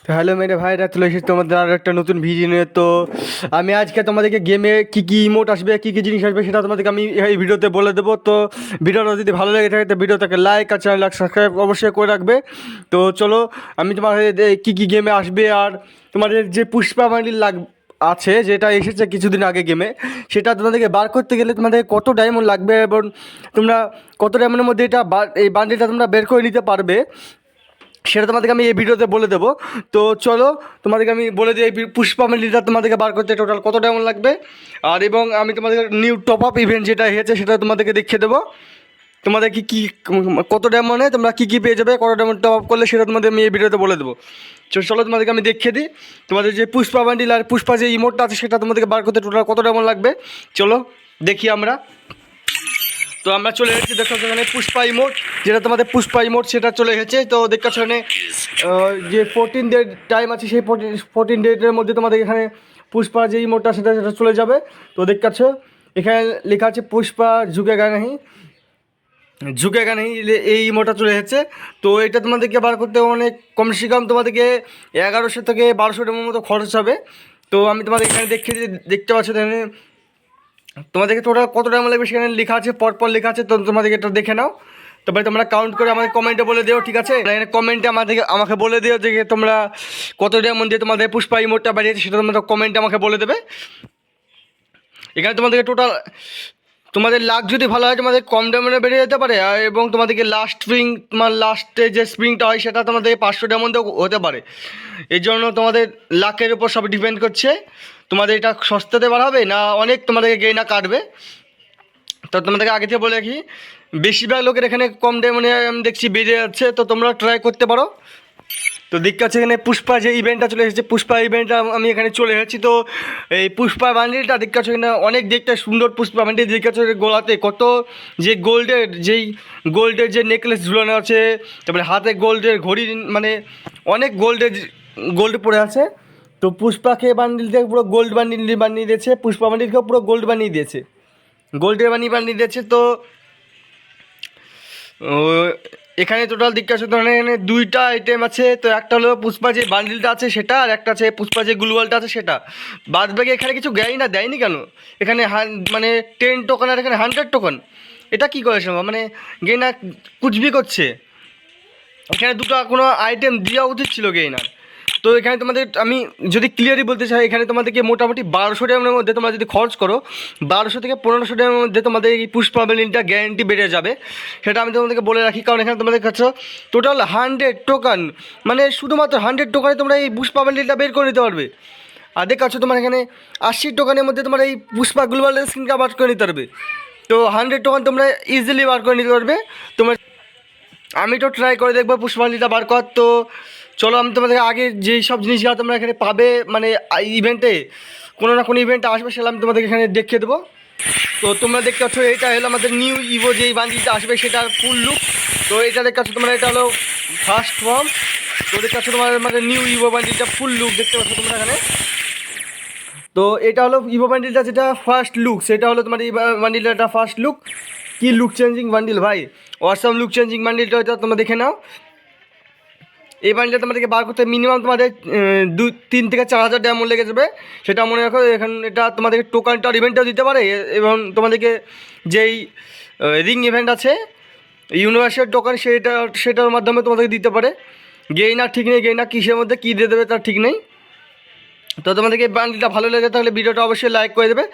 তো হ্যালো মেরে ভাইরা, চলে এসেছি তোমাদের আরও একটা নতুন ভিডিও নিয়ে। তো আমি আজকে তোমাদেরকে গেমে কী কী ইমোট আসবে, কী কী জিনিস আসবে সেটা তোমাদেরকে আমি এই ভিডিওতে বলে দেবো। তো ভিডিওটা যদি ভালো লেগে থাকে তো ভিডিওটাকে লাইক আর চ্যানেল সাবস্ক্রাইব অবশ্যই করে রাখবে। তো চলো আমি তোমার কী কী গেমে আসবে আর তোমাদের যে পুষ্পা বান্ডিল আছে যেটা এসেছে কিছুদিন আগে গেমে, সেটা তোমাদেরকে বার করতে গেলে তোমাদের কত ডায়মন্ড লাগবে এবং তোমরা কত ডায়মন্ডের মধ্যে এই বান্ডিলটা তোমরা বের করে নিতে পারবে সেটা তোমাদেরকে আমি এই ভিডিওতে বলে দেবো। তো চলো তোমাদেরকে আমি বলে দিই এই পুষ্পা মিলিটা তোমাদেরকে বার করতে টোটাল কত ডায়মন্ড লাগবে, আর এবং আমি তোমাদের নিউ টপ আপ ইভেন্ট যেটা হয়েছে সেটা তোমাদেরকে দেখিয়ে দেবো। তোমাদের কী কত ডায়মন্ডে তোমরা কী পেয়ে যাবে, কত ডায়মন্ড টপ আপ করলে সেটা তোমাদের আমি এই ভিডিওতে বলে দেবো। চলো তোমাদেরকে আমি দেখিয়ে দিই তোমাদের যে পুষ্পা বান্ডিল আর পুষ্পা যে ইমোটটা আছে সেটা তোমাদেরকে বার করতে টোটাল কত ডায়মন্ড লাগবে। চলো দেখি আমরা। তো আমরা চলে এসেছি, দেখো সেখানে পুষ্পা ইমোট, যেটা তোমাদের পুষ্পা ইমোট সেটা চলে এসেছে। তো দেখো সেখানে যে 14 ডে টাইম আছে সেই 14 ডেটের মধ্যে তোমাদের এখানে পুষ্পা যে ইমোটটা সেটা চলে যাবে। তো দেখছো এখানে লেখা আছে পুষ্পা ঝুঁকেগা নাহি, ঝুঁকেগা নাহি, এই ইমোটটা চলে এসেছে। তো এটা তোমাদেরকে বার করতে অনেক কমসে কম তোমাদেরকে 1100 থেকে 1200 টাকার মতো খরচ হবে। তো আমি তোমাদের এখানে দেখতে পাচ্ছি এখানে তোমাদেরকে টোটাল কত টাকা লাগবে সেখানে লেখা আছে, পরপর লেখা আছে। তো তোমাদেরকে এটা দেখে নাও। তবে তোমরা কাউন্ট করে আমাকে কমেন্টে বলে দিও, ঠিক আছে? এখানে কমেন্টে আমাকে বলে দিও যে তোমরা কত টাকার মধ্যে তোমাদের পুষ্পা ইমোটটা বাড়িয়েছে, সেটা তোমরা কমেন্টে আমাকে বলে দেবে। এখানে তোমাদেরকে টোটাল তোমাদের লাক যদি ভালো হয় তোমাদের কম ডায়মন্ডে বেড়ে যেতে পারে, আর এবং তোমাদেরকে লাস্ট স্প্রিং, তোমার লাস্টে যে স্প্রিংটা হয় সেটা তোমাদের 500 ডায়মন্ডেও হতে পারে। এই জন্য তোমাদের লাকের উপর সব ডিপেন্ড করছে তোমাদের এটা সস্তাতে বাড়াবে না অনেক তোমাদেরকে গেইনা কাটবে। তো তোমাদেরকে আগে থেকে বলে রাখি, বেশিরভাগ লোকের এখানে কম ডায়মন্ডে আমি দেখছি বেড়ে যাচ্ছে, তো তোমরা ট্রাই করতে পারো। তো দেখতে এখানে পুষ্পা যে ইভেন্টটা চলে এসেছে, পুষ্পা ইভেন্টটা আমি এখানে চলে এসেছি। তো এই পুষ্পা বান্ডিলটা দেখতে এখানে অনেক দেখতে সুন্দর পুষ্পা বান্ডিল দেখতে গোলাতে কত যে গোল্ডের যে নেকলেস ঝুলানো আছে, তারপরে হাতে গোল্ডের ঘড়ি, মানে অনেক গোল্ড পড়ে আছে। তো পুষ্পাকে বান্ডিল থেকে পুরো গোল্ড বানিয়ে দিয়েছে, পুষ্পা বান্ডিলকেও পুরো গোল্ড বানিয়ে দিয়েছে, গোল্ডের বানিয়ে দিয়েছে। তো ও, এখানে টোটাল দিকটা শুধু এখানে দুইটা আইটেম আছে। তো একটা হলো পুষ্পা যে বান্ডিলটা আছে সেটা, আর একটা আছে পুষ্পা যে গ্লুয়ালটা আছে সেটা। বাদ বাকি এখানে কিছু দেয়নি কেন? এখানে মানে 10 টোকন আর এখানে 100 টোকন, এটা কী করে সম্ভব? মানে গেইনা কুচবি করছে। এখানে দুটো কোনো আইটেম দেওয়া উচিত ছিল গেইনার। তো এখানে তোমাদের আমি যদি ক্লিয়ারই বলতে চাই, এখানে তোমাদেরকে মোটামুটি 1200 টাকার মধ্যে তোমরা যদি খরচ করো, 1200 থেকে 1500 টাকার মধ্যে তোমাদের এই পুষ্পা বান্ডিলটা গ্যারেন্টি বেড়ে যাবে। সেটা আমি তোমাদেরকে বলে রাখি, কারণ এখানে তোমাদের কাছে টোটাল 100 টোকন, মানে শুধুমাত্র 100 টোকানে তোমরা এই পুষ্পা বান্ডিলটা বের করে নিতে পারবে। আর দেখাচ্ছ তোমার এখানে 80 টোকানের মধ্যে তোমার এই পুষ্পা গ্লোবাল স্ক্রিনটা বার করে নিতে পারবে। তো 100 টোকন তোমরা ইজিলি বার করে নিতে পারবে। তোমার আমি তো ট্রাই করে দেখবো পুষ্পাঞ্জলিটা বার কর। তো চলো আমি তোমাদের আগে যেই সব জিনিসগুলো তোমরা এখানে পাবে, মানে ইভেন্টে কোনো না কোনো ইভেন্টে আসবে, সেটা আমি তোমাদেরকে এখানে দেখিয়ে দেবো। তো তোমরা দেখতে পাচ্ছ এটা হলো আমাদের নিউ ইভো যেই বান্ডিলটা আসবে সেটার ফুল লুক। তো এটা দেখতে পাচ্ছ তোমরা, এটা হলো ফার্স্ট ফর্ম। তো দেখতে পাচ্ছ তোমার আমাদের নিউ ইভো বান্ডিলটা ফুল লুক দেখতে পাচ্ছ তোমরা এখানে। তো এটা হলো ইভো বান্ডিলটা যেটা ফার্স্ট লুক, সেটা হলো তোমার এই বান্ডিলটা ফার্স্ট লুক। কি লুক চেঞ্জিং বান্ডিল ভাই, অসাম লুক চেঞ্জিং বান্ডিলটা, এটা তোমরা দেখে নাও। এই বান্ডিলটা তোমাদেরকে বার করতে মিনিমাম তোমাদের 3 থেকে 4000 ডায়মন্ড লেগে যাবে। সেটা মনে রাখো। এখন এটা তোমাদেরকে টোকানটা ইভেন্টটাও দিতে পারে, এবং তোমাদেরকে যেই রিং ইভেন্ট আছে ইউনিভার্সাল টোকান সেটার মাধ্যমে তোমাদেরকে দিতে পারে। গেইনার ঠিক নেই, গেইনার কিসের মধ্যে কী দিয়ে দেবে তার ঠিক নেই। তো তোমাদেরকে বান্ডিলটা ভালো লেগে থাকলে ভিডিওটা অবশ্যই লাইক করে দেবে।